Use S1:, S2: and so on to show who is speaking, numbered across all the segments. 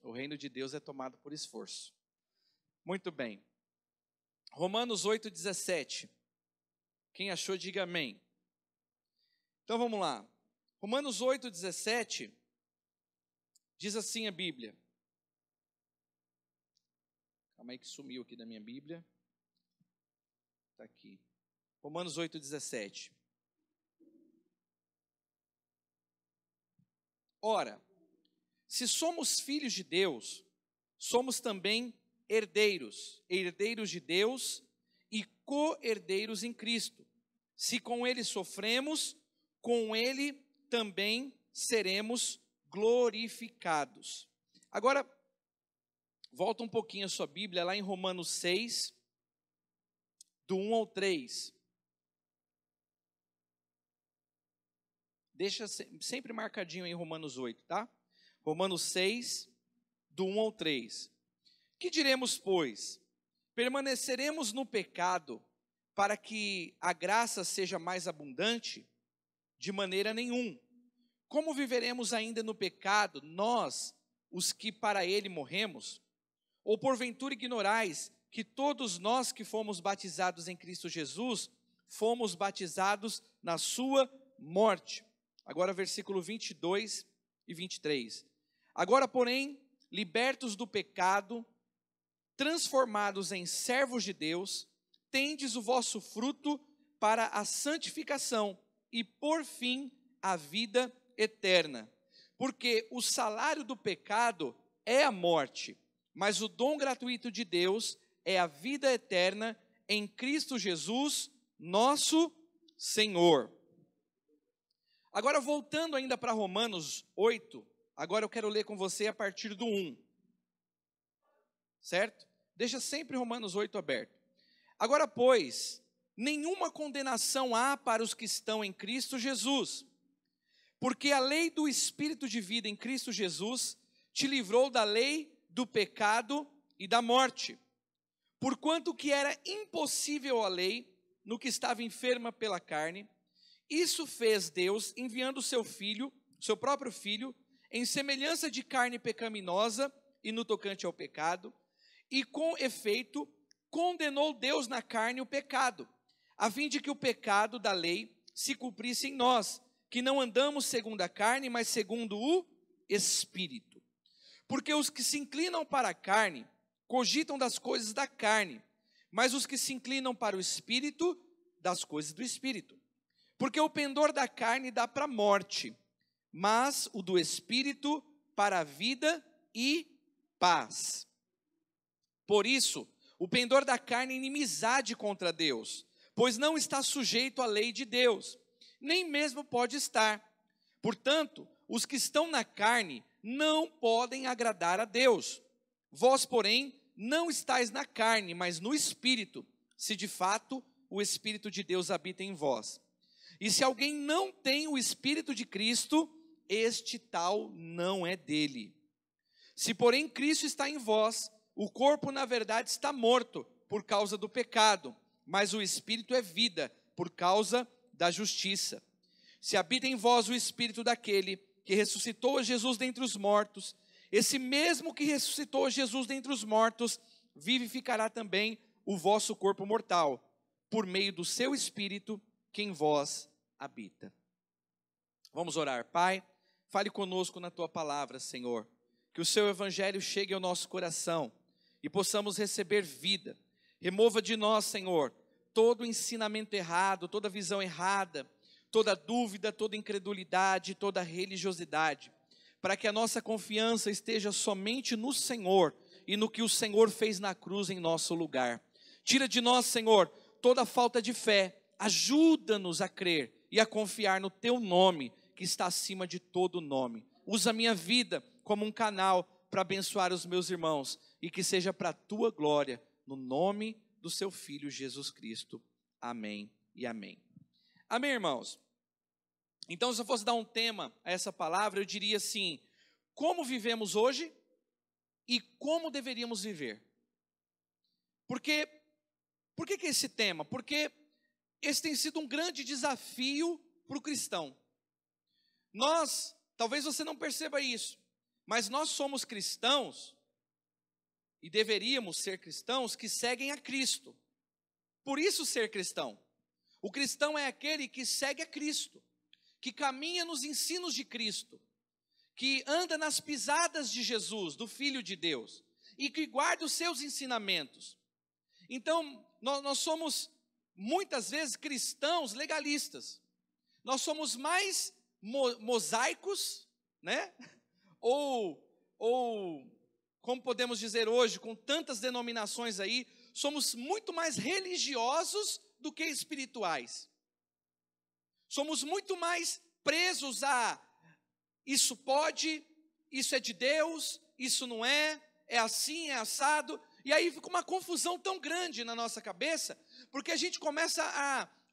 S1: O reino de Deus é tomado por esforço. Muito bem. Romanos 8,17. Quem achou, diga amém. Então vamos lá. Romanos 8,17 diz assim a Bíblia. Calma aí que sumiu aqui da minha Bíblia. Está aqui. Romanos 8,17. Ora, se somos filhos de Deus, somos também herdeiros, herdeiros de Deus e co-herdeiros em Cristo. Se com Ele sofremos, com Ele também seremos glorificados. Agora, volta um pouquinho a sua Bíblia, lá em Romanos 6, do 1 ao 3. Deixa sempre marcadinho em Romanos 8, tá? Romanos 6, do 1 ao 3. Que diremos, pois? Permaneceremos no pecado para que a graça seja mais abundante? De maneira nenhuma. Como viveremos ainda no pecado, nós, os que para ele morremos? Ou porventura ignorais que todos nós que fomos batizados em Cristo Jesus, fomos batizados na sua morte? Agora versículo 22 e 23. Agora, porém, libertos do pecado, transformados em servos de Deus, tendes o vosso fruto para a santificação e, por fim, a vida eterna. Porque o salário do pecado é a morte, mas o dom gratuito de Deus é a vida eterna em Cristo Jesus, nosso Senhor. Agora, voltando ainda para Romanos 8, agora eu quero ler com você a partir do 1. Certo? Deixa sempre Romanos 8 aberto. Agora, pois, nenhuma condenação há para os que estão em Cristo Jesus, porque a lei do Espírito de vida em Cristo Jesus te livrou da lei do pecado e da morte. Porquanto que era impossível a lei, no que estava enferma pela carne, isso fez Deus, enviando o seu Filho, seu próprio Filho, em semelhança de carne pecaminosa e no tocante ao pecado, e com efeito condenou Deus na carne o pecado, a fim de que o pecado da lei se cumprisse em nós, que não andamos segundo a carne, mas segundo o Espírito. Porque os que se inclinam para a carne, cogitam das coisas da carne, mas os que se inclinam para o Espírito, das coisas do Espírito. Porque o pendor da carne dá para a morte, mas o do Espírito para a vida e paz. Por isso, o pendor da carne é inimizade contra Deus, pois não está sujeito à lei de Deus, nem mesmo pode estar. Portanto, os que estão na carne não podem agradar a Deus. Vós, porém, não estáis na carne, mas no Espírito, se de fato o Espírito de Deus habita em vós. E se alguém não tem o Espírito de Cristo, este tal não é dele. Se porém Cristo está em vós, o corpo na verdade está morto por causa do pecado, mas o Espírito é vida por causa da justiça. Se habita em vós o Espírito daquele que ressuscitou Jesus dentre os mortos, esse mesmo que ressuscitou Jesus dentre os mortos, vivificará também o vosso corpo mortal, por meio do seu Espírito que em vós habita. Vamos orar. Pai, fale conosco na tua palavra, Senhor, que o seu evangelho chegue ao nosso coração e possamos receber vida. Remova de nós, Senhor, todo ensinamento errado, toda visão errada, toda dúvida, toda incredulidade, toda religiosidade, para que a nossa confiança esteja somente no Senhor e no que o Senhor fez na cruz em nosso lugar. Tira de nós, Senhor, toda falta de fé, ajuda-nos a crer e a confiar no teu nome, que está acima de todo nome. Usa a minha vida como um canal para abençoar os meus irmãos e que seja para a tua glória, no nome do seu Filho Jesus Cristo. Amém e amém. Amém, irmãos? Então, se eu fosse dar um tema a essa palavra, eu diria assim: como vivemos hoje e como deveríamos viver. Por que esse tema? Porque esse tem sido um grande desafio para o cristão. Talvez você não perceba isso, Mas nós somos cristãos, e deveríamos ser cristãos, que seguem a Cristo. Por isso ser cristão. O cristão é aquele que segue a Cristo, que caminha nos ensinos de Cristo, que anda nas pisadas de Jesus, do Filho de Deus, e que guarda os seus ensinamentos. Então, nós somos, muitas vezes, cristãos legalistas. Nós somos mais mosaicos, né? Ou, como podemos dizer hoje, com tantas denominações aí, somos muito mais religiosos do que espirituais. Somos muito mais presos a isso pode, isso é de Deus, isso não é assim, é assado. E aí fica uma confusão tão grande na nossa cabeça, porque a gente começa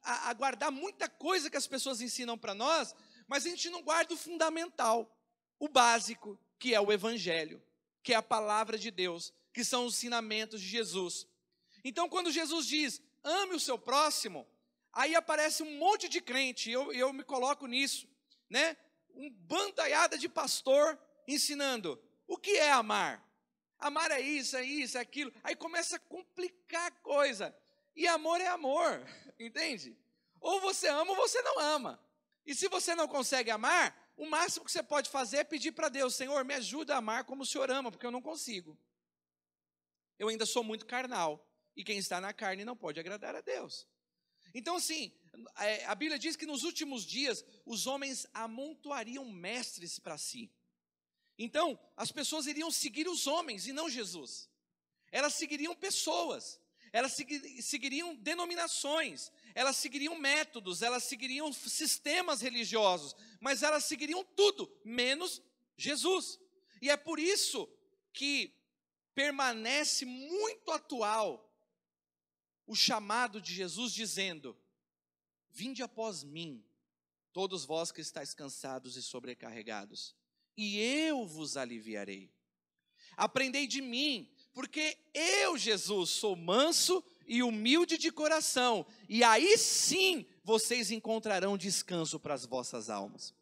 S1: a guardar muita coisa que as pessoas ensinam para nós, mas a gente não guarda o fundamental, o básico, que é o Evangelho, que é a palavra de Deus, que são os ensinamentos de Jesus. Então, quando Jesus diz, ame o seu próximo, aí aparece um monte de crente, eu me coloco nisso, né? Um bandaiada de pastor ensinando, o que é amar? Amar é isso, é aquilo. Aí começa a complicar a coisa. E amor é amor, entende? Ou você ama ou você não ama. E se você não consegue amar, o máximo que você pode fazer é pedir para Deus, Senhor, me ajuda a amar como o Senhor ama, porque eu não consigo. Eu ainda sou muito carnal. E quem está na carne não pode agradar a Deus. Então, assim, a Bíblia diz que nos últimos dias os homens amontoariam mestres para si. Então, as pessoas iriam seguir os homens e não Jesus. Elas seguiriam pessoas, elas seguiriam denominações, elas seguiriam métodos, elas seguiriam sistemas religiosos, mas elas seguiriam tudo, menos Jesus. E é por isso que permanece muito atual o chamado de Jesus dizendo, vinde após mim, todos vós que estáis cansados e sobrecarregados, e eu vos aliviarei. Aprendei de mim, porque eu, Jesus, sou manso e humilde de coração, e aí sim vocês encontrarão descanso para as vossas almas.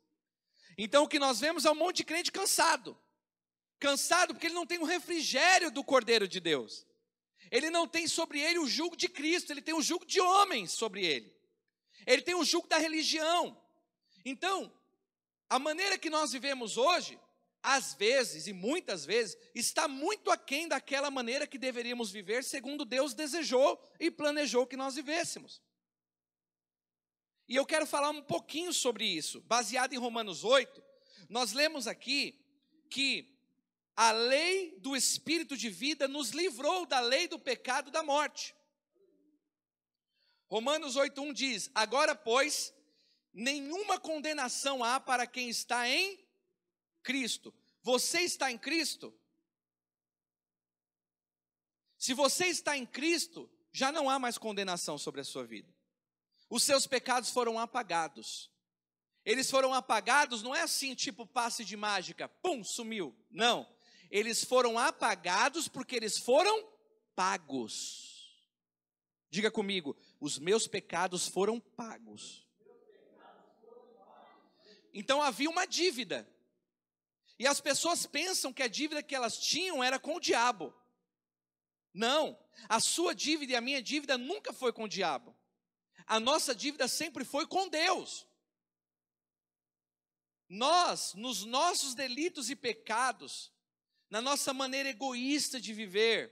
S1: Então o que nós vemos é um monte de crente cansado porque ele não tem o refrigério do Cordeiro de Deus. Ele não tem sobre ele o jugo de Cristo, ele tem o jugo de homens sobre ele. Ele tem o jugo da religião. Então, a maneira que nós vivemos hoje, às vezes e muitas vezes, está muito aquém daquela maneira que deveríamos viver, segundo Deus desejou e planejou que nós vivêssemos. E eu quero falar um pouquinho sobre isso. Baseado em Romanos 8, nós lemos aqui que a lei do Espírito de vida nos livrou da lei do pecado e da morte. Romanos 8:1 diz, agora, pois, nenhuma condenação há para quem está em Cristo. Você está em Cristo? Se você está em Cristo, já não há mais condenação sobre a sua vida. Os seus pecados foram apagados. Eles foram apagados, não é assim, tipo passe de mágica, pum, sumiu. Não. Eles foram apagados porque eles foram pagos. Diga comigo, os meus pecados foram pagos. Então havia uma dívida. E as pessoas pensam que a dívida que elas tinham era com o diabo. Não, a sua dívida e a minha dívida nunca foi com o diabo. A nossa dívida sempre foi com Deus. Nós, nos nossos delitos e pecados, na nossa maneira egoísta de viver,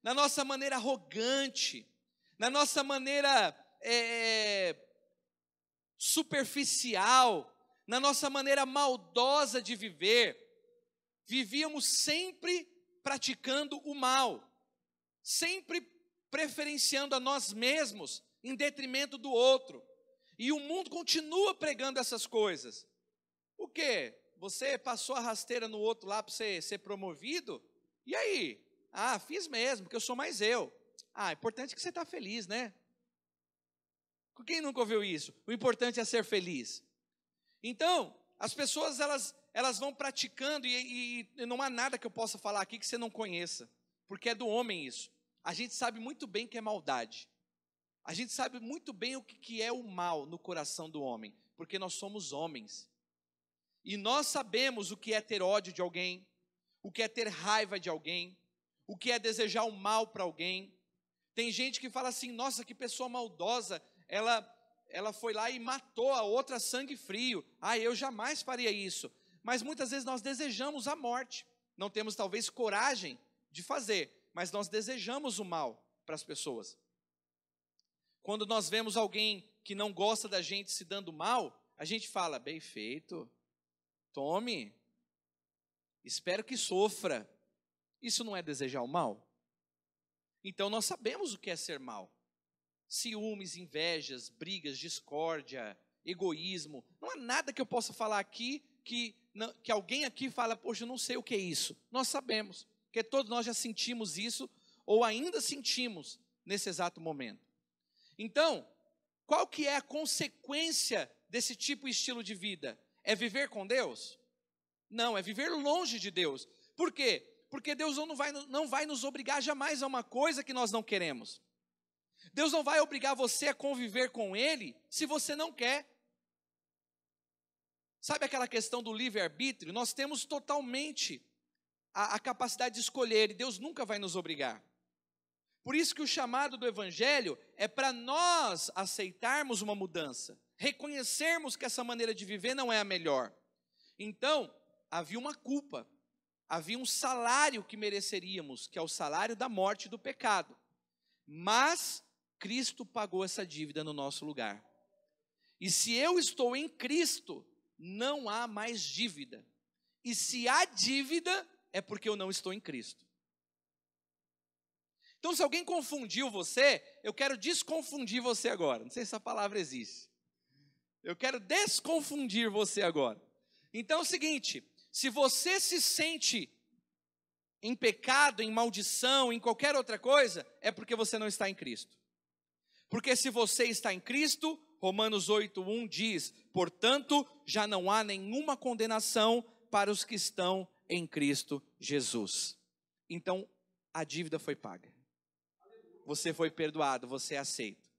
S1: na nossa maneira arrogante, na nossa maneira superficial, na nossa maneira maldosa de viver, vivíamos sempre praticando o mal, sempre preferenciando a nós mesmos em detrimento do outro. E o mundo continua pregando essas coisas. O quê? Você passou a rasteira no outro lá para você ser promovido? E aí? Ah, fiz mesmo, porque eu sou mais eu. Ah, o importante é que você está feliz, né? Quem nunca ouviu isso? O importante é ser feliz. Então, as pessoas elas vão praticando e não há nada que eu possa falar aqui que você não conheça, porque é do homem isso. A gente sabe muito bem que é maldade. A gente sabe muito bem o que é o mal no coração do homem, porque nós somos homens. E nós sabemos o que é ter ódio de alguém, o que é ter raiva de alguém, o que é desejar o mal para alguém. Tem gente que fala assim, nossa, que pessoa maldosa, ela foi lá e matou a outra a sangue frio. Eu jamais faria isso. Mas muitas vezes nós desejamos a morte. Não temos talvez coragem de fazer, mas nós desejamos o mal para as pessoas. Quando nós vemos alguém que não gosta da gente se dando mal, a gente fala, bem feito, tome, espero que sofra. Isso não é desejar o mal? Então nós sabemos o que é ser mal. Ciúmes, invejas, brigas, discórdia, egoísmo. Não há nada que eu possa falar aqui que alguém aqui fala, poxa, eu não sei o que é isso. Nós sabemos, porque todos nós já sentimos isso, ou ainda sentimos nesse exato momento. Então, qual que é a consequência desse tipo de estilo de vida? É viver com Deus? Não, é viver longe de Deus. Por quê? Porque Deus não vai nos obrigar jamais a uma coisa que nós não queremos. Deus não vai obrigar você a conviver com Ele se você não quer. Sabe aquela questão do livre-arbítrio? Nós temos totalmente a capacidade de escolher e Deus nunca vai nos obrigar. Por isso que o chamado do Evangelho é para nós aceitarmos uma mudança, reconhecermos que essa maneira de viver não é a melhor. Então, havia uma culpa, havia um salário que mereceríamos, que é o salário da morte e do pecado. Mas Cristo pagou essa dívida no nosso lugar. E se eu estou em Cristo, não há mais dívida. E se há dívida, é porque eu não estou em Cristo. Então, se alguém confundiu você, eu quero desconfundir você agora. Não sei se essa palavra existe. Eu quero desconfundir você agora. Então é o seguinte, se você se sente em pecado, em maldição, em qualquer outra coisa, é porque você não está em Cristo. Porque se você está em Cristo, Romanos 8:1 diz, portanto, já não há nenhuma condenação para os que estão em Cristo Jesus. Então, a dívida foi paga. Você foi perdoado, você é aceito.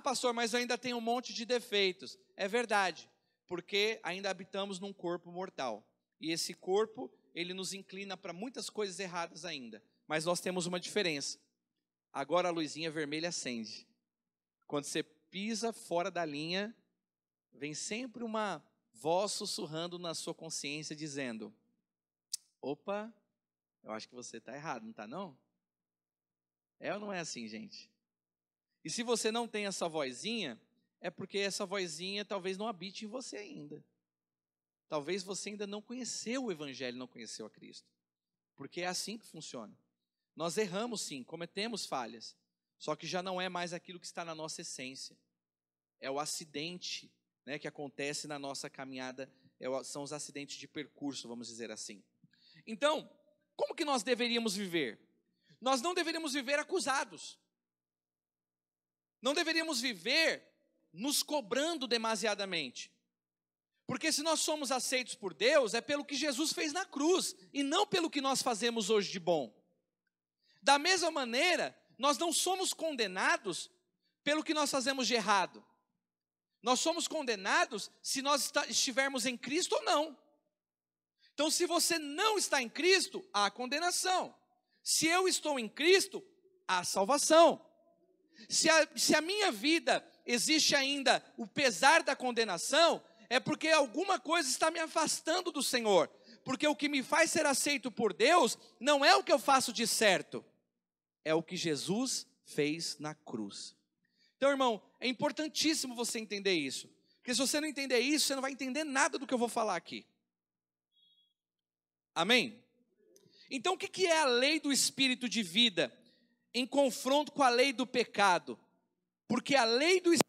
S1: Pastor, mas eu ainda tenho um monte de defeitos. É verdade, porque ainda habitamos num corpo mortal. E esse corpo, ele nos inclina para muitas coisas erradas ainda. Mas nós temos uma diferença. Agora a luzinha vermelha acende. Quando você pisa fora da linha, vem sempre uma voz sussurrando na sua consciência, dizendo, opa, eu acho que você está errado, não está não? É ou não é assim, gente? E se você não tem essa vozinha, é porque essa vozinha talvez não habite em você ainda. Talvez você ainda não conheceu o Evangelho, não conheceu a Cristo. Porque é assim que funciona. Nós erramos sim, cometemos falhas. Só que já não é mais aquilo que está na nossa essência. É o acidente, né, que acontece na nossa caminhada, são os acidentes de percurso, vamos dizer assim. Então, como que nós deveríamos viver? Nós não deveríamos viver acusados. Não deveríamos viver nos cobrando demasiadamente. Porque se nós somos aceitos por Deus, é pelo que Jesus fez na cruz, e não pelo que nós fazemos hoje de bom. Da mesma maneira, nós não somos condenados pelo que nós fazemos de errado. Nós somos condenados se nós estivermos em Cristo ou não. Então, se você não está em Cristo, há condenação. Se eu estou em Cristo, há salvação. Se a minha vida existe ainda o pesar da condenação, é porque alguma coisa está me afastando do Senhor. Porque o que me faz ser aceito por Deus não é o que eu faço de certo, é o que Jesus fez na cruz. Então, irmão, é importantíssimo você entender isso. Porque se você não entender isso, você não vai entender nada do que eu vou falar aqui. Amém? Então, o que é a lei do Espírito de vida em confronto com a lei do pecado? Porque a lei do Espírito...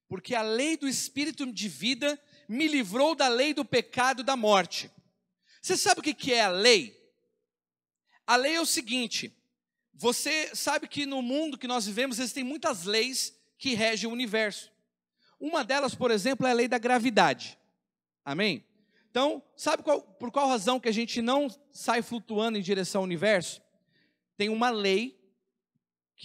S1: Porque a lei do Espírito de vida me livrou da lei do pecado e da morte. Você sabe o que é a lei? A lei é o seguinte, você sabe que no mundo que nós vivemos existem muitas leis que regem o universo. Uma delas, por exemplo, é a lei da gravidade. Amém? Então, sabe por qual razão que a gente não sai flutuando em direção ao universo? Tem uma lei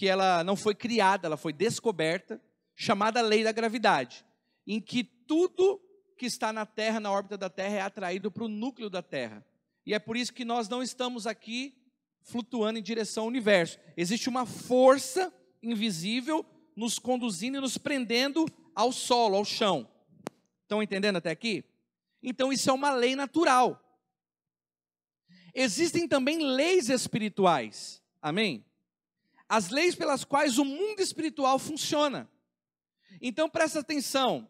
S1: que ela não foi criada, ela foi descoberta, chamada lei da gravidade, em que tudo que está na Terra, na órbita da Terra, é atraído para o núcleo da Terra. E é por isso que nós não estamos aqui flutuando em direção ao universo. Existe uma força invisível nos conduzindo e nos prendendo ao solo, ao chão. Estão entendendo até aqui? Então isso é uma lei natural. Existem também leis espirituais. Amém? As leis pelas quais o mundo espiritual funciona. Então presta atenção.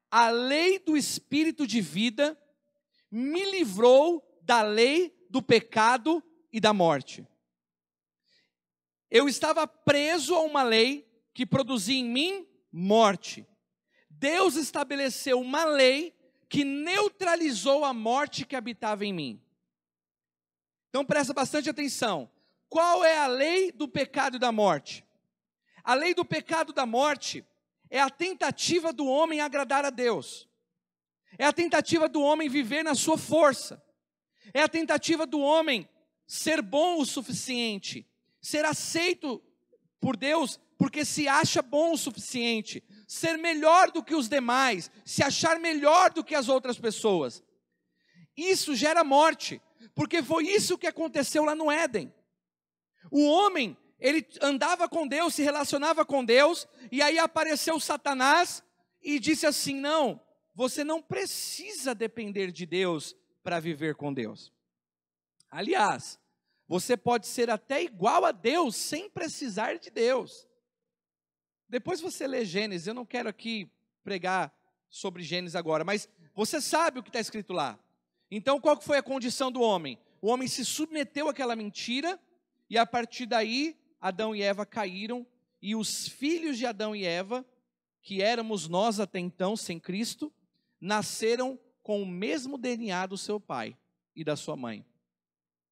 S1: A lei do espírito de vida me livrou da lei do pecado e da morte. Eu estava preso a uma lei que produzia em mim morte. Deus estabeleceu uma lei que neutralizou a morte que habitava em mim. Então presta bastante atenção. Qual é a lei do pecado e da morte? A lei do pecado e da morte é a tentativa do homem agradar a Deus. É a tentativa do homem viver na sua força. É a tentativa do homem ser bom o suficiente, ser aceito por Deus porque se acha bom o suficiente, ser melhor do que os demais, se achar melhor do que as outras pessoas. Isso gera morte, porque foi isso que aconteceu lá no Éden. O homem, ele andava com Deus, se relacionava com Deus, e aí apareceu Satanás e disse assim: não, você não precisa depender de Deus para viver com Deus. Aliás, você pode ser até igual a Deus sem precisar de Deus. Depois você lê Gênesis, eu não quero aqui pregar sobre Gênesis agora, mas você sabe o que está escrito lá. Então qual que foi a condição do homem? O homem se submeteu àquela mentira, e a partir daí, Adão e Eva caíram, e os filhos de Adão e Eva, que éramos nós até então, sem Cristo, nasceram com o mesmo DNA do seu pai e da sua mãe.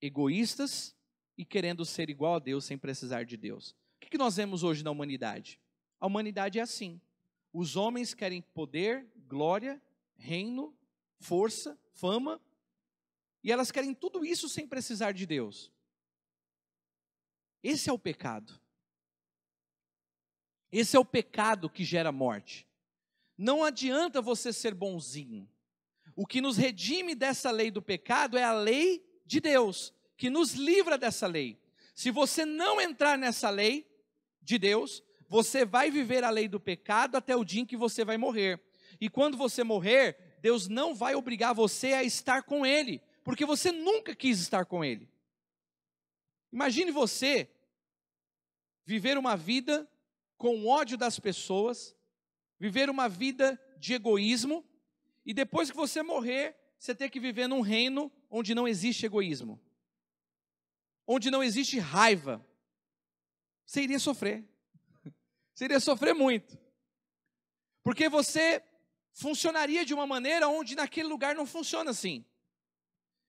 S1: Egoístas e querendo ser igual a Deus sem precisar de Deus. O que nós vemos hoje na humanidade? A humanidade é assim. Os homens querem poder, glória, reino, força, fama, e elas querem tudo isso sem precisar de Deus. Esse é o pecado. Esse é o pecado que gera morte. Não adianta você ser bonzinho. O que nos redime dessa lei do pecado é a lei de Deus, que nos livra dessa lei. Se você não entrar nessa lei de Deus, você vai viver a lei do pecado até o dia em que você vai morrer. E quando você morrer, Deus não vai obrigar você a estar com Ele, porque você nunca quis estar com Ele. Imagine você viver uma vida com ódio das pessoas, viver uma vida de egoísmo, e depois que você morrer, você ter que viver num reino onde não existe egoísmo, onde não existe raiva. Você iria sofrer. Você iria sofrer muito. Porque você funcionaria de uma maneira onde naquele lugar não funciona assim.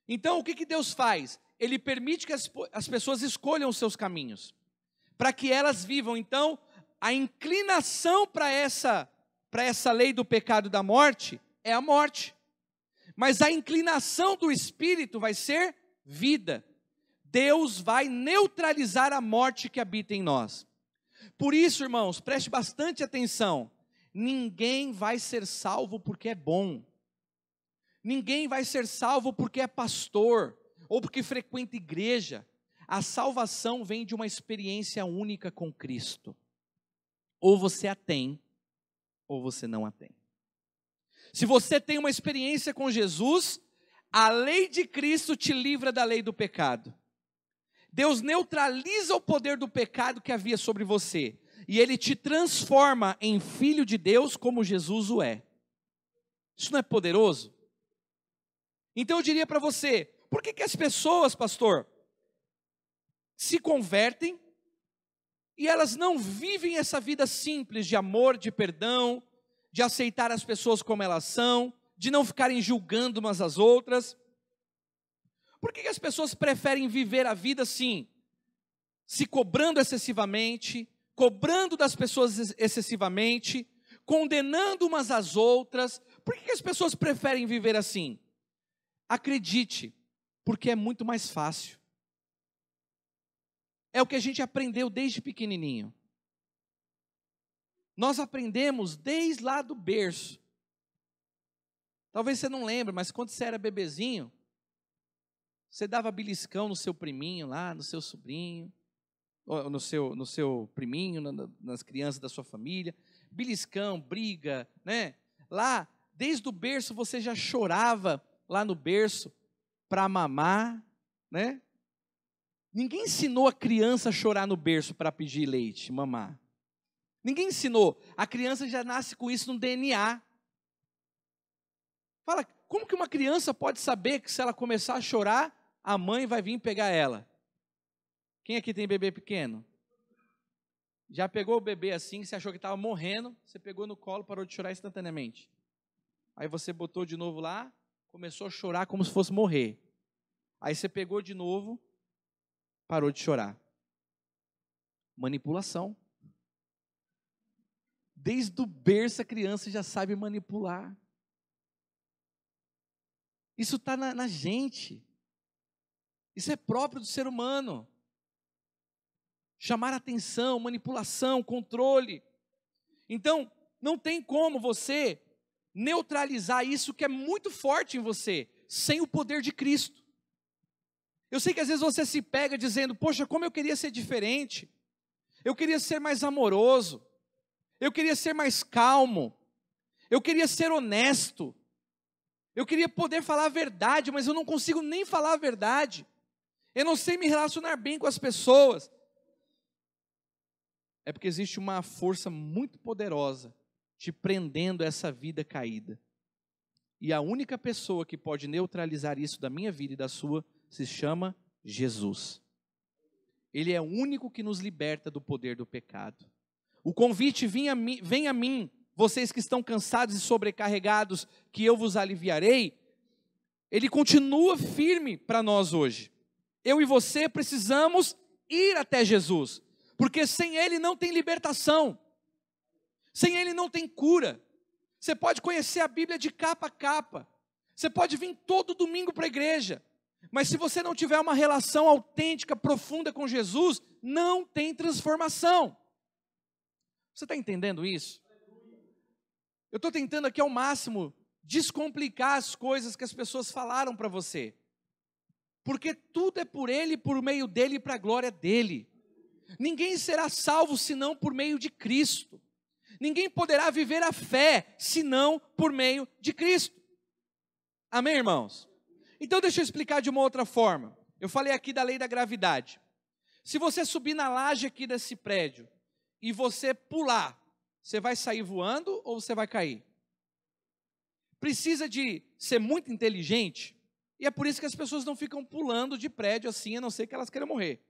S1: Então o que Deus faz? Ele permite que as pessoas escolham os seus caminhos, para que elas vivam. Então, a inclinação para essa lei do pecado e da morte é a morte. Mas a inclinação do Espírito vai ser vida. Deus vai neutralizar a morte que habita em nós. Por isso, irmãos, preste bastante atenção. Ninguém vai ser salvo porque é bom. Ninguém vai ser salvo porque é pastor ou porque frequenta igreja. A salvação vem de uma experiência única com Cristo. Ou você a tem, ou você não a tem. Se você tem uma experiência com Jesus, a lei de Cristo te livra da lei do pecado. Deus neutraliza o poder do pecado que havia sobre você, e Ele te transforma em filho de Deus como Jesus o é. Isso não é poderoso? Então eu diria para você, por que as pessoas, pastor, se convertem e elas não vivem essa vida simples de amor, de perdão, de aceitar as pessoas como elas são, de não ficarem julgando umas às outras? Por que as pessoas preferem viver a vida assim, se cobrando excessivamente, cobrando das pessoas excessivamente, condenando umas às outras? Por que as pessoas preferem viver assim? Acredite, porque é muito mais fácil. é o que a gente aprendeu desde pequenininho. Nós aprendemos desde lá do berço. Talvez você não lembre, mas quando você era bebezinho, você dava beliscão no seu priminho lá, no seu sobrinho, ou no seu priminho, nas crianças da sua família. Beliscão, briga, né? Lá, desde o berço, você já chorava lá no berço para mamar, né? Ninguém ensinou a criança a chorar no berço para pedir leite, mamar. Ninguém ensinou. A criança já nasce com isso no DNA. Fala, como que uma criança pode saber que se ela começar a chorar, a mãe vai vir pegar ela? Quem aqui tem bebê pequeno? Já pegou o bebê assim, que você achou que estava morrendo, você pegou no colo, parou de chorar instantaneamente. Aí você botou de novo lá, começou a chorar como se fosse morrer. Aí você pegou de novo, parou de chorar. Manipulação. Desde o berço a criança já sabe manipular. Isso está na gente. Isso é próprio do ser humano. Chamar atenção, manipulação, controle. Então, não tem como você neutralizar isso que é muito forte em você, sem o poder de Cristo. Eu sei que às vezes você se pega dizendo, poxa, como eu queria ser diferente. Eu queria ser mais amoroso. Eu queria ser mais calmo. Eu queria ser honesto. Eu queria poder falar a verdade, mas eu não consigo nem falar a verdade. Eu não sei me relacionar bem com as pessoas. É porque existe uma força muito poderosa te prendendo a essa vida caída. E a única pessoa que pode neutralizar isso da minha vida e da sua se chama Jesus. Ele é o único que nos liberta do poder do pecado. O convite vem a mim, vocês que estão cansados e sobrecarregados, que eu vos aliviarei. Ele continua firme para nós hoje. Eu e você precisamos ir até Jesus, porque sem Ele não tem libertação, sem Ele não tem cura. Você pode conhecer a Bíblia de capa a capa, você pode vir todo domingo para a igreja, mas se você não tiver uma relação autêntica, profunda com Jesus, não tem transformação. Você está entendendo isso? Eu estou tentando aqui ao máximo descomplicar as coisas que as pessoas falaram para você, porque tudo é por Ele, por meio dEle e para a glória dEle. Ninguém será salvo senão por meio de Cristo. Ninguém poderá viver a fé senão por meio de Cristo. Amém, irmãos? Então deixa eu explicar de uma outra forma. Eu falei aqui da lei da gravidade. Se você subir na laje aqui desse prédio e você pular, você vai sair voando ou você vai cair? Precisa de ser muito inteligente, e é por isso que as pessoas não ficam pulando de prédio assim, a não ser que elas queiram morrer.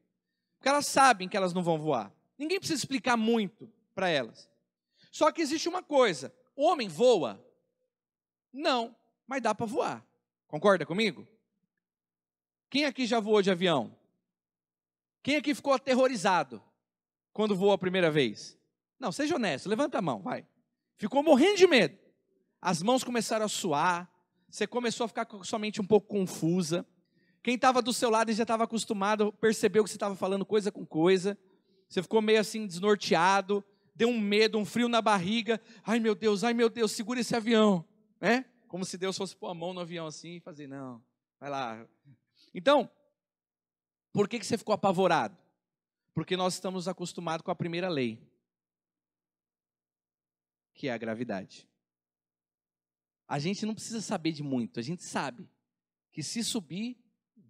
S1: Porque elas sabem que elas não vão voar. Ninguém precisa explicar muito para elas. Só que existe uma coisa, o homem voa? Não, mas dá para voar. Concorda comigo? Quem aqui já voou de avião? Quem aqui ficou aterrorizado quando voou a primeira vez? Não, seja honesto, levanta a mão, vai. Ficou morrendo de medo. As mãos começaram a suar, você começou a ficar somente um pouco confusa. Quem estava do seu lado e já estava acostumado, percebeu que você estava falando coisa com coisa. Você ficou meio assim desnorteado, deu um medo, um frio na barriga. Ai meu Deus, segura esse avião. Né? Como se Deus fosse pôr a mão no avião assim e fazer, não, vai lá. Então, por que você ficou apavorado? Porque nós estamos acostumados com a primeira lei, que é a gravidade. A gente não precisa saber de muito, a gente sabe que se subir,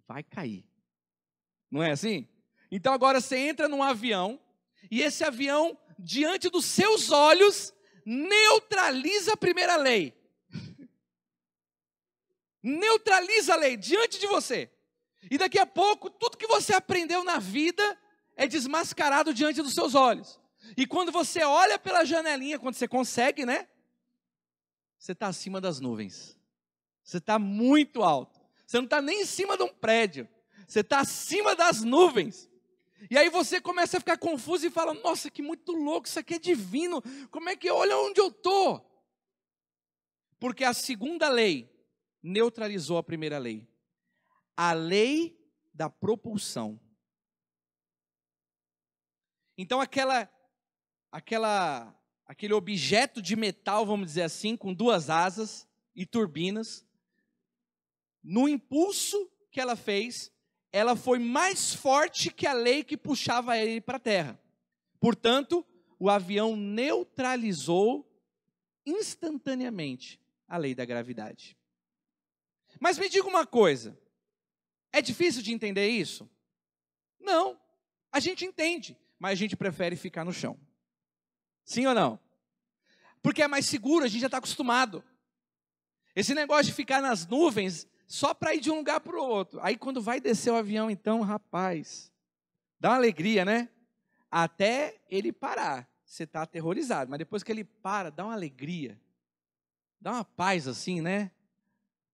S1: vai cair. Não é assim? Então agora você entra num avião, e esse avião, diante dos seus olhos, neutraliza a primeira lei. Neutraliza a lei diante de você. E daqui a pouco, tudo que você aprendeu na vida é desmascarado diante dos seus olhos. E quando você olha pela janelinha, quando você consegue, né? Você está acima das nuvens. Você está muito alto. Você não está nem em cima de um prédio. Você está acima das nuvens. E aí você começa a ficar confuso e fala, nossa, que muito louco, isso aqui é divino. Como é que olha onde eu estou? Porque a segunda lei neutralizou a primeira lei. A lei da propulsão. Então aquele objeto de metal, vamos dizer assim, com duas asas e turbinas, no impulso que ela fez, ela foi mais forte que a lei que puxava ele para a terra. Portanto, o avião neutralizou instantaneamente a lei da gravidade. Mas me diga uma coisa, é difícil de entender isso? Não, a gente entende, mas a gente prefere ficar no chão. Sim ou não? Porque é mais seguro, a gente já está acostumado. Esse negócio de ficar nas nuvens, só para ir de um lugar para o outro. Aí quando vai descer o avião, então, rapaz, dá uma alegria, né? Até ele parar, você está aterrorizado. Mas depois que ele para, dá uma alegria. Dá uma paz assim, né?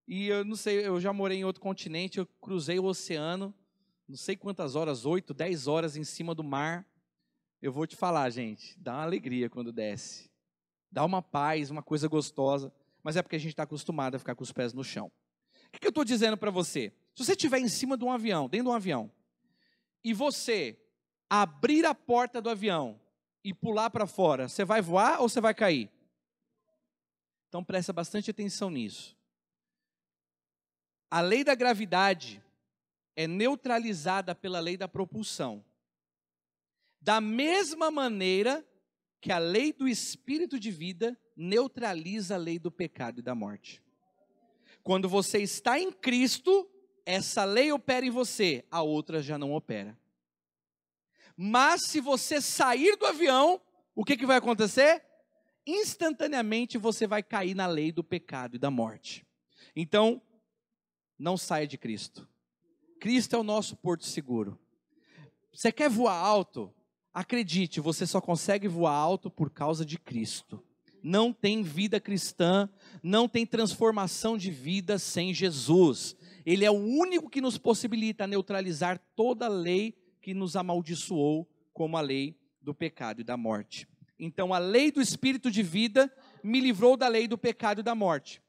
S1: E eu não sei, eu já morei em outro continente, eu cruzei o oceano, não sei quantas horas, 8, 10 horas em cima do mar. Eu vou te falar, gente, dá uma alegria quando desce. Dá uma paz, uma coisa gostosa. Mas é porque a gente está acostumado a ficar com os pés no chão. O que eu estou dizendo para você? Se você estiver em cima de um avião, dentro de um avião, e você abrir a porta do avião e pular para fora, você vai voar ou você vai cair? Então presta bastante atenção nisso. A lei da gravidade é neutralizada pela lei da propulsão. Da mesma maneira que a lei do espírito de vida neutraliza a lei do pecado e da morte. Quando você está em Cristo, essa lei opera em você, a outra já não opera. Mas se você sair do avião, o que vai acontecer? Instantaneamente você vai cair na lei do pecado e da morte. Então, não saia de Cristo. Cristo é o nosso porto seguro. Você quer voar alto? Acredite, você só consegue voar alto por causa de Cristo. Não tem vida cristã, não tem transformação de vida sem Jesus. Ele é o único que nos possibilita neutralizar toda a lei que nos amaldiçoou, como a lei do pecado e da morte. Então, a lei do espírito de vida me livrou da lei do pecado e da morte.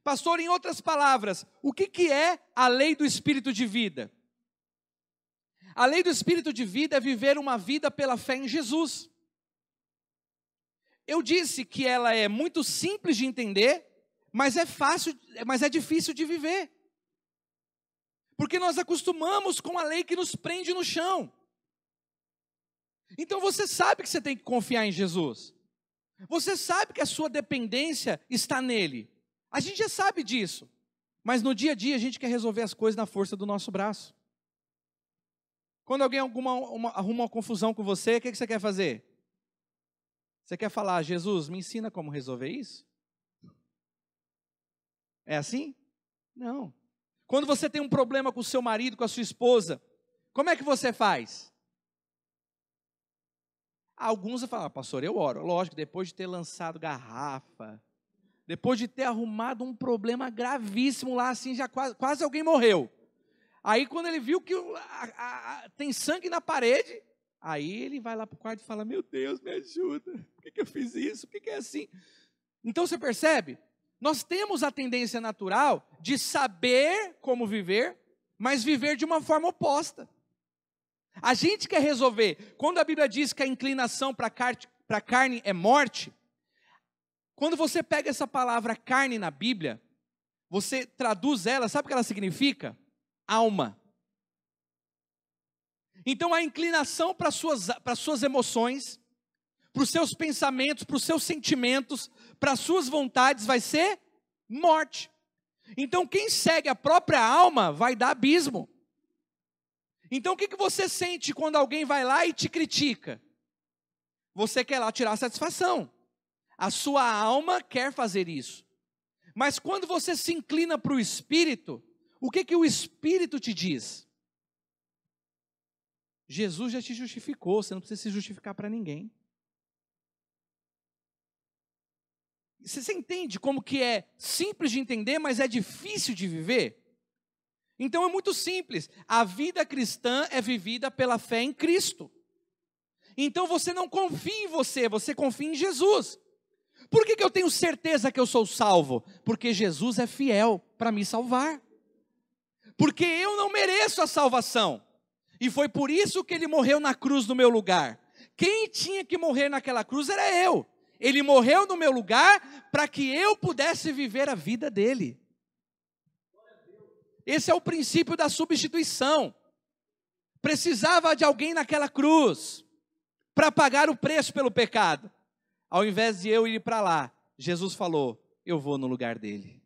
S1: Pastor, em outras palavras, o que é a lei do espírito de vida? A lei do espírito de vida é viver uma vida pela fé em Jesus. Eu disse que ela é muito simples de entender, mas é difícil de viver. Porque nós acostumamos com a lei que nos prende no chão. Então você sabe que você tem que confiar em Jesus. Você sabe que a sua dependência está nele. A gente já sabe disso. Mas no dia a dia a gente quer resolver as coisas na força do nosso braço. Quando alguém arruma uma confusão com você, o que você quer fazer? Você quer falar, Jesus, me ensina como resolver isso? É assim? Não. Quando você tem um problema com o seu marido, com a sua esposa, como é que você faz? Alguns vão falar, pastor, eu oro. Lógico, depois de ter lançado garrafa, depois de ter arrumado um problema gravíssimo lá, assim, já quase alguém morreu. Aí quando ele viu que tem sangue na parede, aí ele vai lá para o quarto e fala, meu Deus, me ajuda, por que eu fiz isso, por que é assim? Então você percebe? Nós temos a tendência natural de saber como viver, mas viver de uma forma oposta. A gente quer resolver, quando a Bíblia diz que a inclinação para a carne é morte, quando você pega essa palavra carne na Bíblia, você traduz ela, sabe o que ela significa? Alma. Então a inclinação para as suas emoções, para os seus pensamentos, para os seus sentimentos, para as suas vontades vai ser morte. Então quem segue a própria alma vai dar abismo. Então o que você sente quando alguém vai lá e te critica? Você quer lá tirar satisfação. A sua alma quer fazer isso. Mas quando você se inclina para o Espírito, o que o Espírito te diz? Jesus já te justificou, você não precisa se justificar para ninguém. Você entende como que é simples de entender, mas é difícil de viver? Então é muito simples, a vida cristã é vivida pela fé em Cristo. Então você não confia em você confia em Jesus. Por que eu tenho certeza que eu sou salvo? Porque Jesus é fiel para me salvar. Porque eu não mereço a salvação. E foi por isso que Ele morreu na cruz no meu lugar. Quem tinha que morrer naquela cruz era eu. Ele morreu no meu lugar para que eu pudesse viver a vida dele. Esse é o princípio da substituição. Precisava de alguém naquela cruz para pagar o preço pelo pecado. Ao invés de eu ir para lá, Jesus falou, eu vou no lugar dele.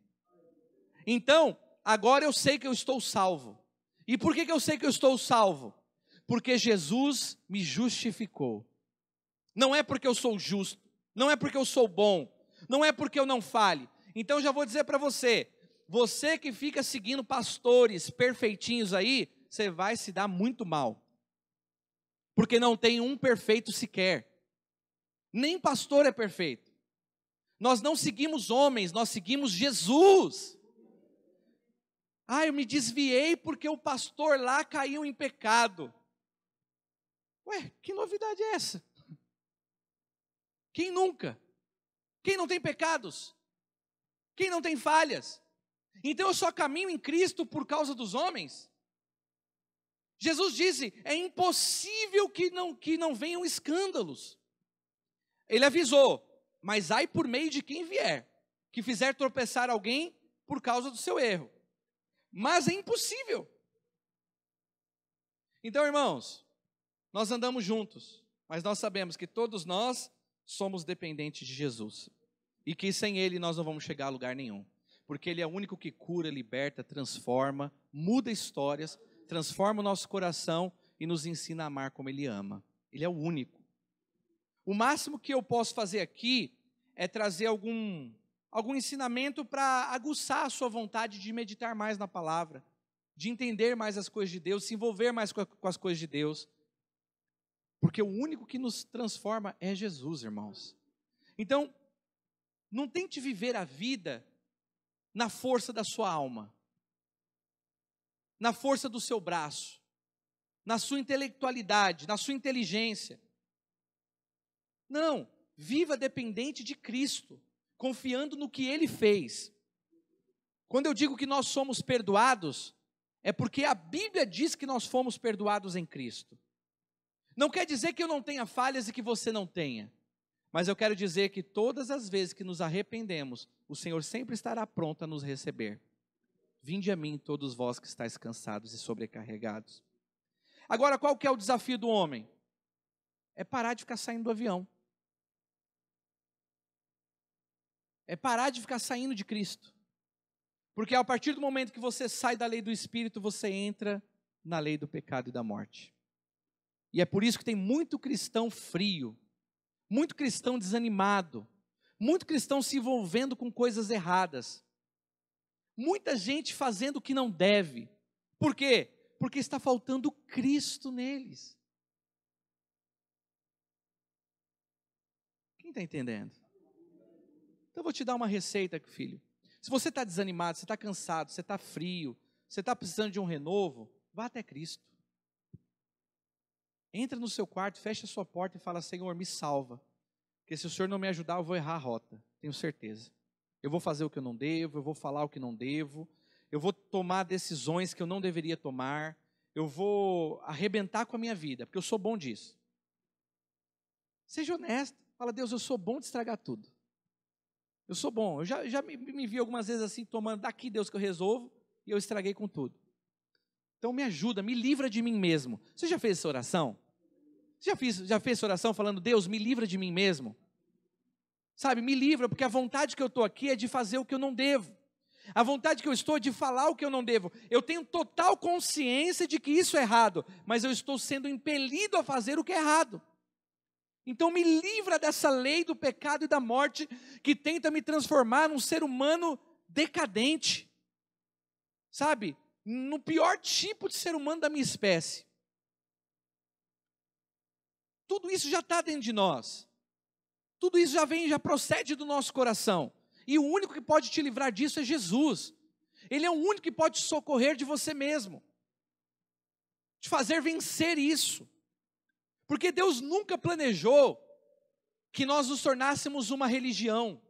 S1: Então, agora eu sei que eu estou salvo. E por que eu sei que eu estou salvo? Porque Jesus me justificou. Não é porque eu sou justo, não é porque eu sou bom, não é porque eu não fale. Então já vou dizer para você, você que fica seguindo pastores perfeitinhos aí, você vai se dar muito mal. Porque não tem um perfeito sequer. Nem pastor é perfeito. Nós não seguimos homens, nós seguimos Jesus. Eu me desviei porque o pastor lá caiu em pecado. Ué, que novidade é essa? Quem nunca? Quem não tem pecados? Quem não tem falhas? Então eu só caminho em Cristo por causa dos homens? Jesus disse, é impossível que não venham escândalos. Ele avisou, mas ai por meio de quem vier, que fizer tropeçar alguém por causa do seu erro. Mas é impossível. Então, irmãos, nós andamos juntos, mas nós sabemos que todos nós somos dependentes de Jesus. E que sem Ele nós não vamos chegar a lugar nenhum. Porque Ele é o único que cura, liberta, transforma, muda histórias, transforma o nosso coração e nos ensina a amar como Ele ama. Ele é o único. O máximo que eu posso fazer aqui é trazer algum ensinamento para aguçar a sua vontade de meditar mais na palavra, de entender mais as coisas de Deus, se envolver mais com as coisas de Deus. Porque o único que nos transforma é Jesus, irmãos. Então, não tente viver a vida na força da sua alma, na força do seu braço, na sua intelectualidade, na sua inteligência. Não, viva dependente de Cristo, confiando no que Ele fez. Quando eu digo que nós somos perdoados, é porque a Bíblia diz que nós fomos perdoados em Cristo. Não quer dizer que eu não tenha falhas e que você não tenha. Mas eu quero dizer que todas as vezes que nos arrependemos, o Senhor sempre estará pronto a nos receber. Vinde a mim todos vós que estáis cansados e sobrecarregados. Agora, qual que é o desafio do homem? É parar de ficar saindo do avião. É parar de ficar saindo de Cristo. Porque a partir do momento que você sai da lei do Espírito, você entra na lei do pecado e da morte. E é por isso que tem muito cristão frio, muito cristão desanimado, muito cristão se envolvendo com coisas erradas, muita gente fazendo o que não deve. Por quê? Porque está faltando Cristo neles. Quem está entendendo? Então eu vou te dar uma receita aqui, filho. Se você está desanimado, você está cansado, você está frio, você está precisando de um renovo, vá até Cristo. Entra no seu quarto, fecha a sua porta e fala, Senhor, me salva. Porque se o Senhor não me ajudar, eu vou errar a rota, tenho certeza. Eu vou fazer o que eu não devo, eu vou falar o que não devo, eu vou tomar decisões que eu não deveria tomar, eu vou arrebentar com a minha vida, porque eu sou bom disso. Seja honesto, fala, Deus, eu sou bom de estragar tudo. Eu sou bom, eu já me vi algumas vezes assim, tomando daqui, Deus, que eu resolvo, e eu estraguei com tudo. Então me ajuda, me livra de mim mesmo. Você já fez essa oração? Você já fez essa oração falando, Deus, me livra de mim mesmo? Sabe, me livra, porque a vontade que eu estou aqui é de fazer o que eu não devo. A vontade que eu estou é de falar o que eu não devo. Eu tenho total consciência de que isso é errado, mas eu estou sendo impelido a fazer o que é errado. Então me livra dessa lei do pecado e da morte que tenta me transformar num ser humano decadente. Sabe? No pior tipo de ser humano da minha espécie. Tudo isso já está dentro de nós. Tudo isso já procede do nosso coração. E o único que pode te livrar disso é Jesus. Ele é o único que pode te socorrer de você mesmo. Te fazer vencer isso. Porque Deus nunca planejou que nós nos tornássemos uma religião.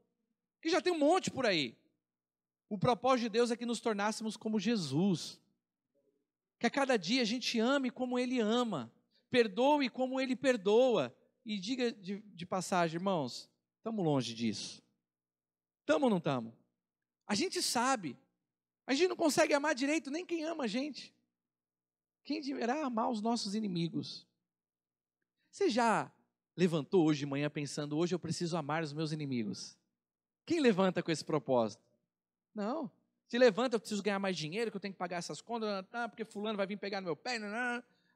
S1: Que já tem um monte por aí. O propósito de Deus é que nos tornássemos como Jesus. Que a cada dia a gente ame como Ele ama. Perdoe como Ele perdoa. E diga de passagem, irmãos, estamos longe disso. Estamos ou não estamos? A gente sabe. A gente não consegue amar direito nem quem ama a gente. Quem deverá amar os nossos inimigos? Você já levantou hoje de manhã pensando, hoje eu preciso amar os meus inimigos? Quem levanta com esse propósito? Não. Se levanta, eu preciso ganhar mais dinheiro, que eu tenho que pagar essas contas, porque fulano vai vir pegar no meu pé.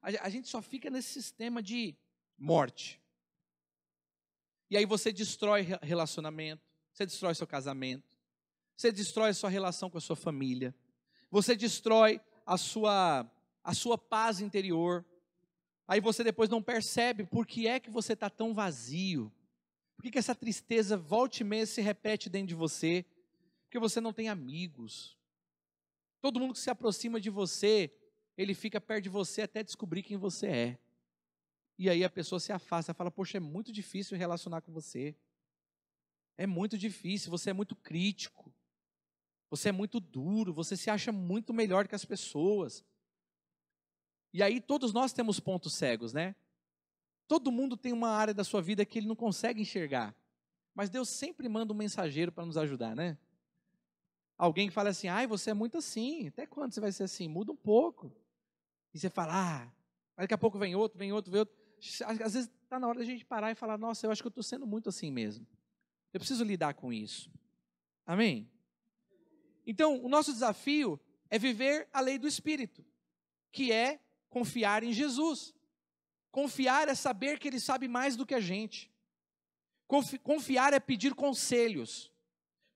S1: A gente só fica nesse sistema de morte. E aí você destrói relacionamento, você destrói seu casamento, você destrói a sua relação com a sua família, você destrói a sua paz interior. Aí você depois não percebe por que é que você está tão vazio. Por que essa tristeza volta e meia se repete dentro de você? Porque você não tem amigos. Todo mundo que se aproxima de você, ele fica perto de você até descobrir quem você é. E aí a pessoa se afasta, fala, poxa, é muito difícil relacionar com você. É muito difícil, você é muito crítico. Você é muito duro, você se acha muito melhor que as pessoas. E aí todos nós temos pontos cegos, né? Todo mundo tem uma área da sua vida que ele não consegue enxergar. Mas Deus sempre manda um mensageiro para nos ajudar, né? Alguém que fala assim, ai, você é muito assim, até quando você vai ser assim? Muda um pouco. E você fala, mas daqui a pouco vem outro. Às vezes está na hora da gente parar e falar, nossa, eu acho que eu estou sendo muito assim mesmo. Eu preciso lidar com isso. Amém? Então, o nosso desafio é viver a lei do Espírito, que é confiar em Jesus. Confiar é saber que Ele sabe mais do que a gente. Confiar é pedir conselhos.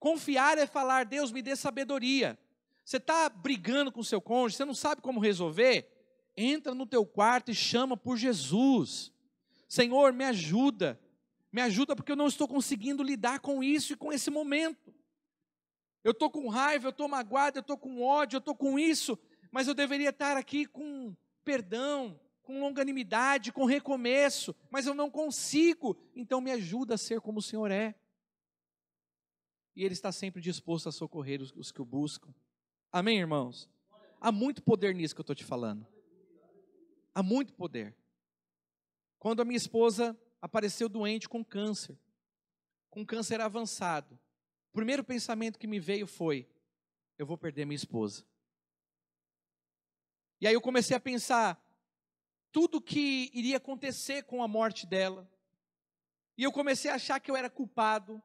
S1: Confiar é falar, Deus, me dê sabedoria. Você está brigando com o seu cônjuge, você não sabe como resolver? Entra no teu quarto e chama por Jesus. Senhor, me ajuda. Me ajuda porque eu não estou conseguindo lidar com isso e com esse momento. Eu estou com raiva, eu estou magoado, eu estou com ódio, eu estou com isso, mas eu deveria estar aqui com perdão, com longanimidade, com recomeço, mas eu não consigo, então me ajuda a ser como o Senhor é. E Ele está sempre disposto a socorrer os que o buscam. Amém, irmãos? Há muito poder nisso que eu estou te falando. Há muito poder. Quando a minha esposa apareceu doente com câncer avançado, o primeiro pensamento que me veio foi, eu vou perder minha esposa. E aí eu comecei a pensar tudo que iria acontecer com a morte dela. E eu comecei a achar que eu era culpado.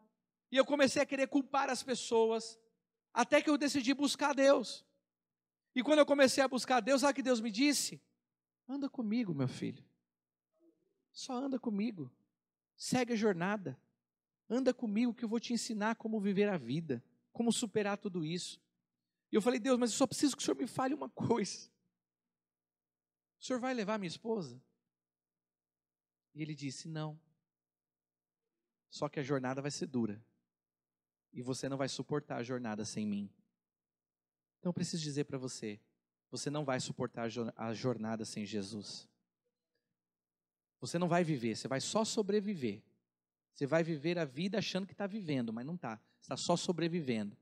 S1: E eu comecei a querer culpar as pessoas. Até que eu decidi buscar Deus. E quando eu comecei a buscar Deus, sabe o que Deus me disse? Anda comigo, meu filho. Só anda comigo. Segue a jornada. Anda comigo que eu vou te ensinar como viver a vida. Como superar tudo isso. E eu falei, Deus, mas eu só preciso que o Senhor me fale uma coisa. O Senhor vai levar minha esposa? E Ele disse, não. Só que a jornada vai ser dura. E você não vai suportar a jornada sem mim. Então eu preciso dizer para você, você não vai suportar a jornada sem Jesus. Você não vai viver, você vai só sobreviver. Você vai viver a vida achando que está vivendo, mas não está. Você está só sobrevivendo.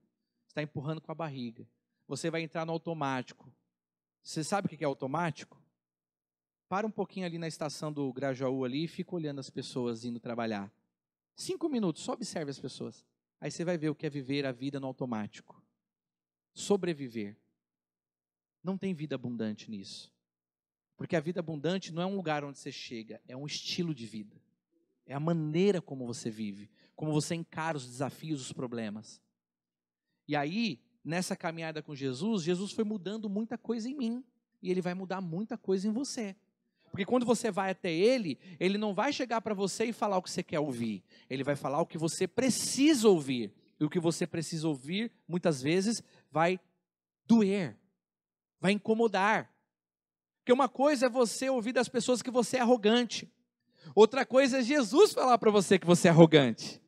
S1: Você está empurrando com a barriga. Você vai entrar no automático. Você sabe o que é automático? Para um pouquinho ali na estação do Grajaú ali e fica olhando as pessoas indo trabalhar. 5 minutos, só observe as pessoas. Aí você vai ver o que é viver a vida no automático. Sobreviver. Não tem vida abundante nisso. Porque a vida abundante não é um lugar onde você chega, é um estilo de vida. É a maneira como você vive, como você encara os desafios, os problemas. E aí, nessa caminhada com Jesus, Jesus foi mudando muita coisa em mim. E Ele vai mudar muita coisa em você. Porque quando você vai até Ele, Ele não vai chegar para você e falar o que você quer ouvir. Ele vai falar o que você precisa ouvir. E o que você precisa ouvir, muitas vezes, vai doer. Vai incomodar. Porque uma coisa é você ouvir das pessoas que você é arrogante. Outra coisa é Jesus falar para você que você é arrogante.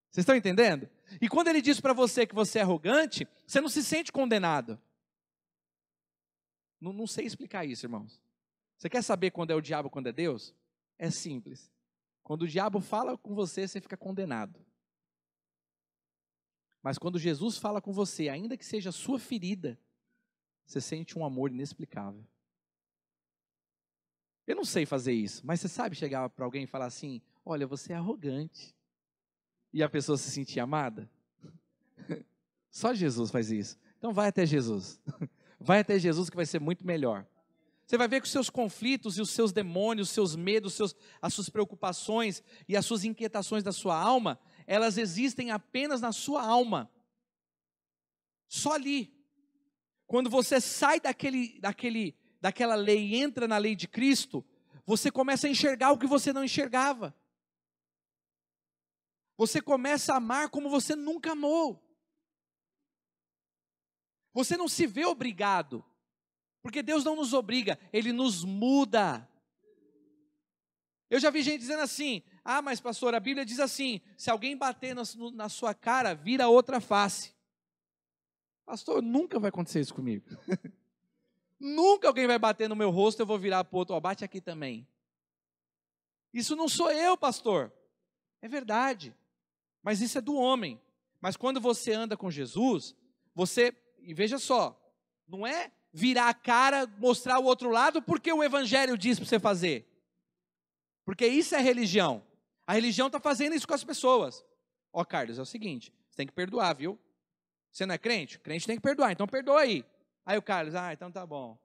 S1: Vocês estão entendendo? E quando Ele diz para você que você é arrogante, você não se sente condenado. Não sei explicar isso, irmãos. Você quer saber quando é o diabo, quando é Deus? É simples. Quando o diabo fala com você, você fica condenado. Mas quando Jesus fala com você, ainda que seja a sua ferida, você sente um amor inexplicável. Eu não sei fazer isso, mas você sabe chegar para alguém e falar assim, olha, você é arrogante. E a pessoa se sentir amada? Só Jesus faz isso. Então vai até Jesus. Vai até Jesus que vai ser muito melhor. Você vai ver que os seus conflitos e os seus demônios, os seus medos, as suas preocupações e as suas inquietações da sua alma, elas existem apenas na sua alma. Só ali. Quando você sai daquela lei e entra na lei de Cristo, você começa a enxergar o que você não enxergava. Você começa a amar como você nunca amou. Você não se vê obrigado. Porque Deus não nos obriga, Ele nos muda. Eu já vi gente dizendo assim, mas pastor, a Bíblia diz assim, se alguém bater na sua cara, vira outra face. Pastor, nunca vai acontecer isso comigo. Nunca alguém vai bater no meu rosto, eu vou virar para o outro, bate aqui também. Isso não sou eu, pastor. É verdade, mas isso é do homem. Mas quando você anda com Jesus, e veja só, não é virar a cara, mostrar o outro lado, porque o Evangelho diz para você fazer. Porque isso é religião. A religião está fazendo isso com as pessoas. Carlos, é o seguinte, você tem que perdoar, viu? Você não é crente? Crente tem que perdoar, então perdoa aí. Aí o Carlos, então tá bom.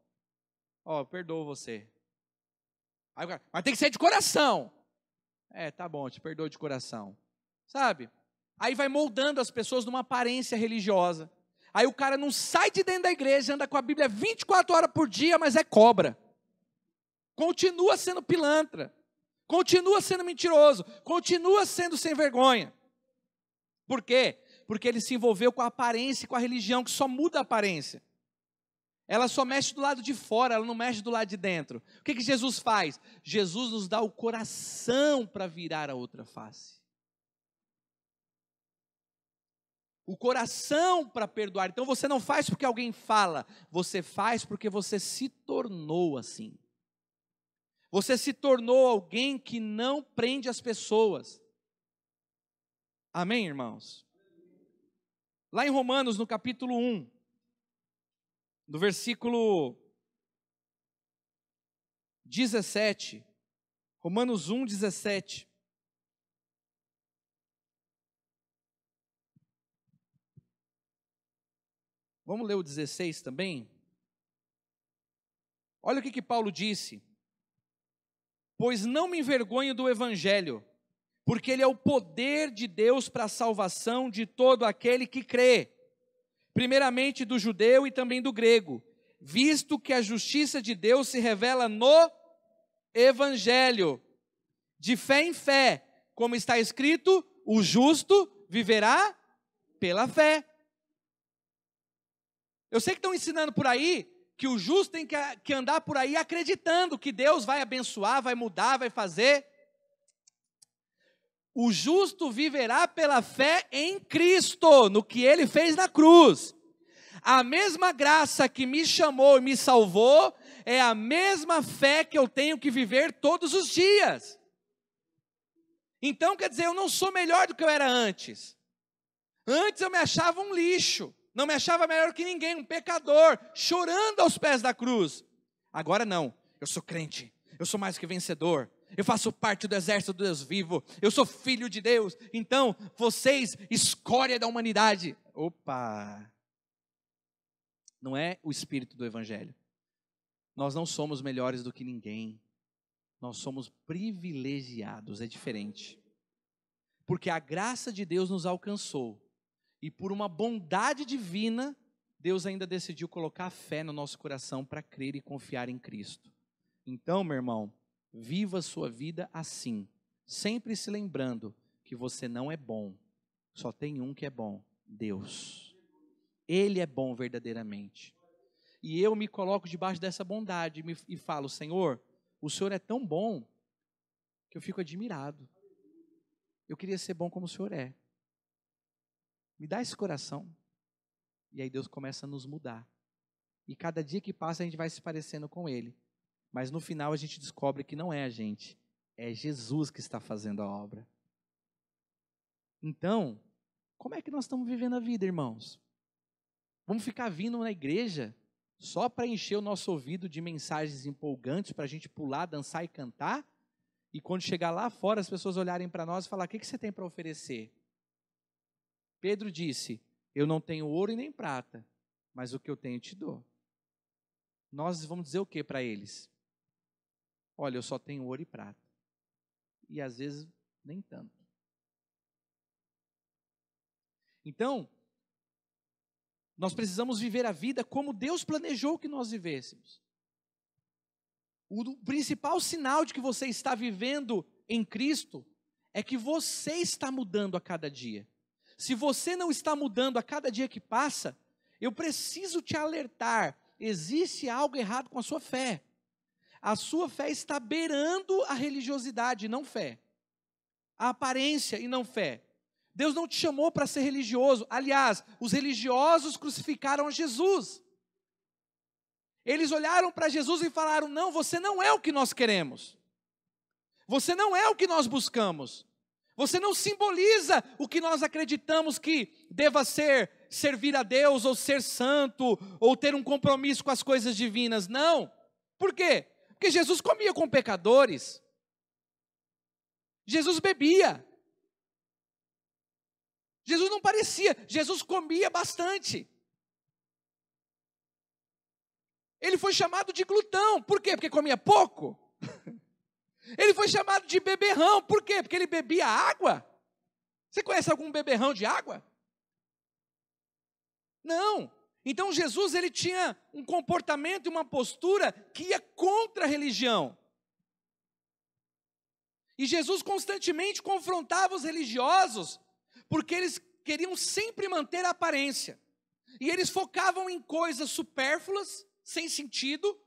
S1: Perdoo você. Aí o Carlos, mas tem que ser de coração. Tá bom, te perdoo de coração. Sabe? Aí vai moldando as pessoas numa aparência religiosa. Aí o cara não sai de dentro da igreja, anda com a Bíblia 24 horas por dia, mas é cobra. Continua sendo pilantra. Continua sendo mentiroso. Continua sendo sem vergonha. Por quê? Porque ele se envolveu com a aparência e com a religião, que só muda a aparência. Ela só mexe do lado de fora, ela não mexe do lado de dentro. O que Jesus faz? Jesus nos dá o coração para virar a outra face. O coração para perdoar. Então você não faz porque alguém fala, você faz porque você se tornou assim. Você se tornou alguém que não prende as pessoas. Amém, irmãos? Lá em Romanos, no capítulo 1, no versículo 17, Romanos 1, 17. Vamos ler o 16 também? Olha o que Paulo disse. Pois não me envergonho do Evangelho, porque ele é o poder de Deus para a salvação de todo aquele que crê, primeiramente do judeu e também do grego, visto que a justiça de Deus se revela no Evangelho, de fé em fé, como está escrito, o justo viverá pela fé. Eu sei que estão ensinando por aí que o justo tem que andar por aí acreditando que Deus vai abençoar, vai mudar, vai fazer. O justo viverá pela fé em Cristo, no que Ele fez na cruz. A mesma graça que me chamou e me salvou, é a mesma fé que eu tenho que viver todos os dias. Então, quer dizer, eu não sou melhor do que eu era antes. Antes eu me achava um lixo. Não me achava melhor que ninguém, um pecador, chorando aos pés da cruz. Agora não, eu sou crente, eu sou mais que vencedor, eu faço parte do exército do Deus vivo, eu sou filho de Deus, então vocês, escória da humanidade. Opa! Não é o espírito do Evangelho. Nós não somos melhores do que ninguém, nós somos privilegiados, é diferente. Porque a graça de Deus nos alcançou. E por uma bondade divina, Deus ainda decidiu colocar fé no nosso coração para crer e confiar em Cristo. Então, meu irmão, viva a sua vida assim, sempre se lembrando que você não é bom, só tem um que é bom, Deus. Ele é bom verdadeiramente. E eu me coloco debaixo dessa bondade e falo, Senhor, o Senhor é tão bom que eu fico admirado. Eu queria ser bom como o Senhor é. Me dá esse coração. E aí Deus começa a nos mudar. E cada dia que passa a gente vai se parecendo com Ele. Mas no final a gente descobre que não é a gente. É Jesus que está fazendo a obra. Então, como é que nós estamos vivendo a vida, irmãos? Vamos ficar vindo na igreja só para encher o nosso ouvido de mensagens empolgantes, para a gente pular, dançar e cantar, e quando chegar lá fora, as pessoas olharem para nós e falar: o que você tem para oferecer? Pedro disse: eu não tenho ouro e nem prata, mas o que eu tenho te dou. Nós vamos dizer o que para eles? Olha, eu só tenho ouro e prata. E às vezes nem tanto. Então, nós precisamos viver a vida como Deus planejou que nós vivêssemos. O principal sinal de que você está vivendo em Cristo é que você está mudando a cada dia. Se você não está mudando a cada dia que passa, eu preciso te alertar: existe algo errado com a sua fé. A sua fé está beirando a religiosidade, não fé. A aparência e não fé. Deus não te chamou para ser religioso. Aliás, os religiosos crucificaram a Jesus. Eles olharam para Jesus e falaram: não, você não é o que nós queremos. Você não é o que nós buscamos. Você não simboliza o que nós acreditamos que deva ser servir a Deus, ou ser santo, ou ter um compromisso com as coisas divinas. Não. Por quê? Porque Jesus comia com pecadores. Jesus bebia. Jesus não parecia, Jesus comia bastante. Ele foi chamado de glutão. Por quê? Porque comia pouco. Ele foi chamado de beberrão. Por quê? Porque ele bebia água. Você conhece algum beberrão de água? Não. Então Jesus, ele tinha um comportamento e uma postura que ia contra a religião. E Jesus constantemente confrontava os religiosos, porque eles queriam sempre manter a aparência. E eles focavam em coisas supérfluas, sem sentido,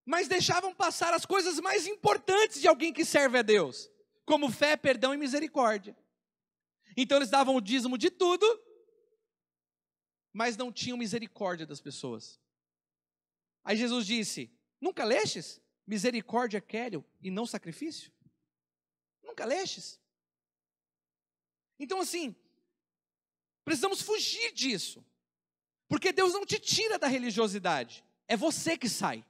S1: mas deixavam passar as coisas mais importantes de alguém que serve a Deus, como fé, perdão e misericórdia. Então eles davam o dízimo de tudo, mas não tinham misericórdia das pessoas. Aí Jesus disse: nunca lestes? Misericórdia quero e não sacrifício? Nunca lestes? Então assim, precisamos fugir disso, porque Deus não te tira da religiosidade, é você que sai.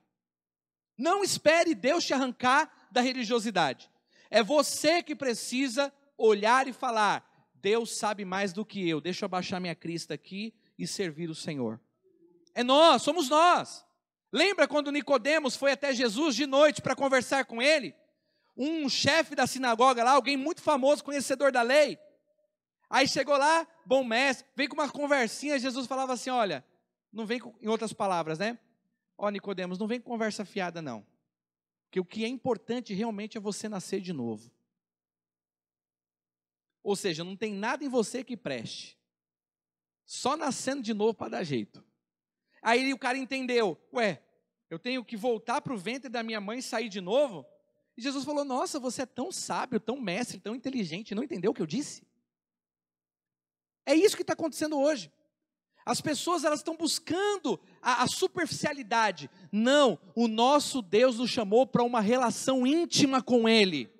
S1: Não espere Deus te arrancar da religiosidade, é você que precisa olhar e falar: Deus sabe mais do que eu, deixa eu abaixar minha crista aqui e servir o Senhor. É nós, somos nós. Lembra quando Nicodemos foi até Jesus de noite para conversar com ele? Um chefe da sinagoga lá, alguém muito famoso, conhecedor da lei. Aí chegou lá: bom mestre, veio com uma conversinha. Jesus falava assim: olha, não vem com, em outras palavras, né? Ó, Nicodemos, não vem com conversa fiada não. Porque o que é importante realmente é você nascer de novo. Ou seja, não tem nada em você que preste. Só nascendo de novo para dar jeito. Aí o cara entendeu: ué, eu tenho que voltar para o ventre da minha mãe e sair de novo? E Jesus falou: nossa, você é tão sábio, tão mestre, tão inteligente, não entendeu o que eu disse? É isso que está acontecendo hoje. As pessoas, elas estão buscando a superficialidade. Não, o nosso Deus nos chamou para uma relação íntima com Ele.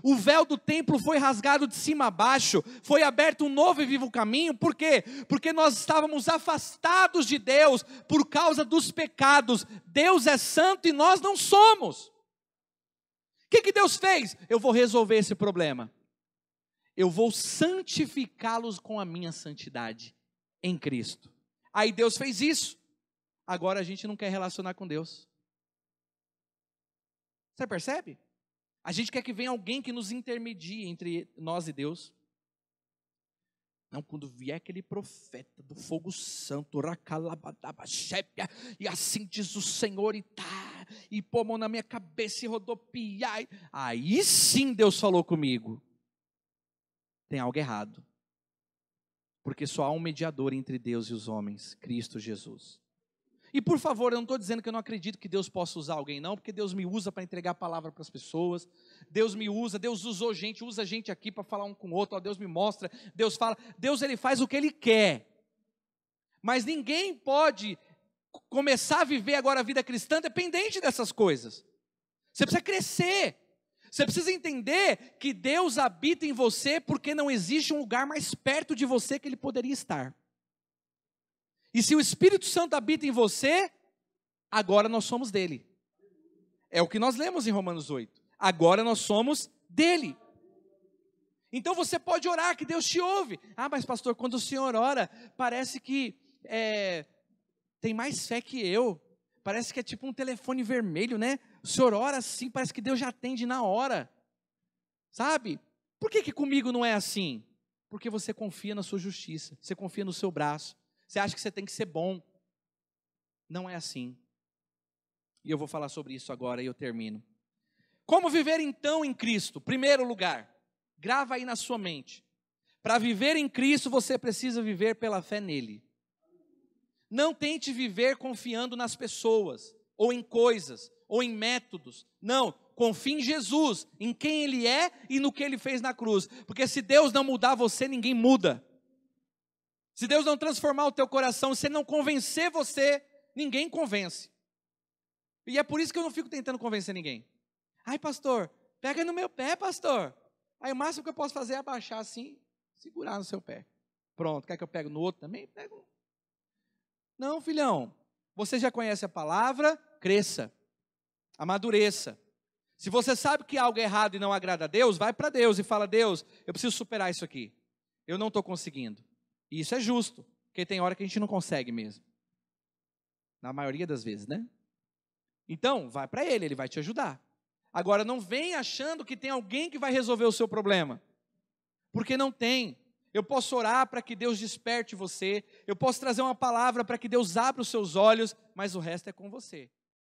S1: O véu do templo foi rasgado de cima a baixo, foi aberto um novo e vivo caminho. Por quê? Porque nós estávamos afastados de Deus por causa dos pecados. Deus é santo e nós não somos. O que Deus fez? Eu vou resolver esse problema. Eu vou santificá-los com a minha santidade em Cristo. Aí Deus fez isso. Agora a gente não quer relacionar com Deus. Você percebe? A gente quer que venha alguém que nos intermedie entre nós e Deus. Não, quando vier aquele profeta do fogo santo, e assim diz o Senhor, e pôr a mão na minha cabeça e rodopiar, aí sim Deus falou comigo. Tem algo errado. Porque só há um mediador entre Deus e os homens, Cristo Jesus. E por favor, eu não estou dizendo que eu não acredito que Deus possa usar alguém, não, porque Deus me usa para entregar a palavra para as pessoas, Deus me usa, Deus usou gente, usa gente aqui para falar um com o outro, ó, Deus me mostra, Deus fala, Deus ele faz o que Ele quer, mas ninguém pode começar a viver agora a vida cristã dependente dessas coisas. Você precisa crescer, você precisa entender que Deus habita em você, porque não existe um lugar mais perto de você que Ele poderia estar. E se o Espírito Santo habita em você, agora nós somos dele. É o que nós lemos em Romanos 8. Agora nós somos dele. Então você pode orar que Deus te ouve. Ah, mas pastor, quando o senhor ora, parece que tem mais fé que eu. Parece que é tipo um telefone vermelho, né? O senhor ora assim, parece que Deus já atende na hora. Sabe? Por que comigo não é assim? Porque você confia na sua justiça. Você confia no seu braço. Você acha que você tem que ser bom. Não é assim. E eu vou falar sobre isso agora e eu termino. Como viver então em Cristo? Primeiro lugar, grava aí na sua mente. Para viver em Cristo, você precisa viver pela fé nele. Não tente viver confiando nas pessoas, ou em coisas, ou em métodos. Não, confie em Jesus, em quem Ele é e no que Ele fez na cruz. Porque se Deus não mudar você, ninguém muda. Se Deus não transformar o teu coração, se Ele não convencer você, ninguém convence. E é por isso que eu não fico tentando convencer ninguém. Ai, pastor, pega no meu pé, pastor. Aí o máximo que eu posso fazer é abaixar assim, segurar no seu pé. Pronto, quer que eu pegue no outro também? Pego. Não, filhão. Você já conhece a palavra, cresça, amadureça. Se você sabe que algo é errado e não agrada a Deus, vai para Deus e fala, Deus, eu preciso superar isso aqui. Eu não estou conseguindo. E isso é justo, porque tem hora que a gente não consegue mesmo. Na maioria das vezes, né? Então, vai para Ele vai te ajudar. Agora, não vem achando que tem alguém que vai resolver o seu problema. Porque não tem. Eu posso orar para que Deus desperte você. Eu posso trazer uma palavra para que Deus abra os seus olhos, mas o resto é com você.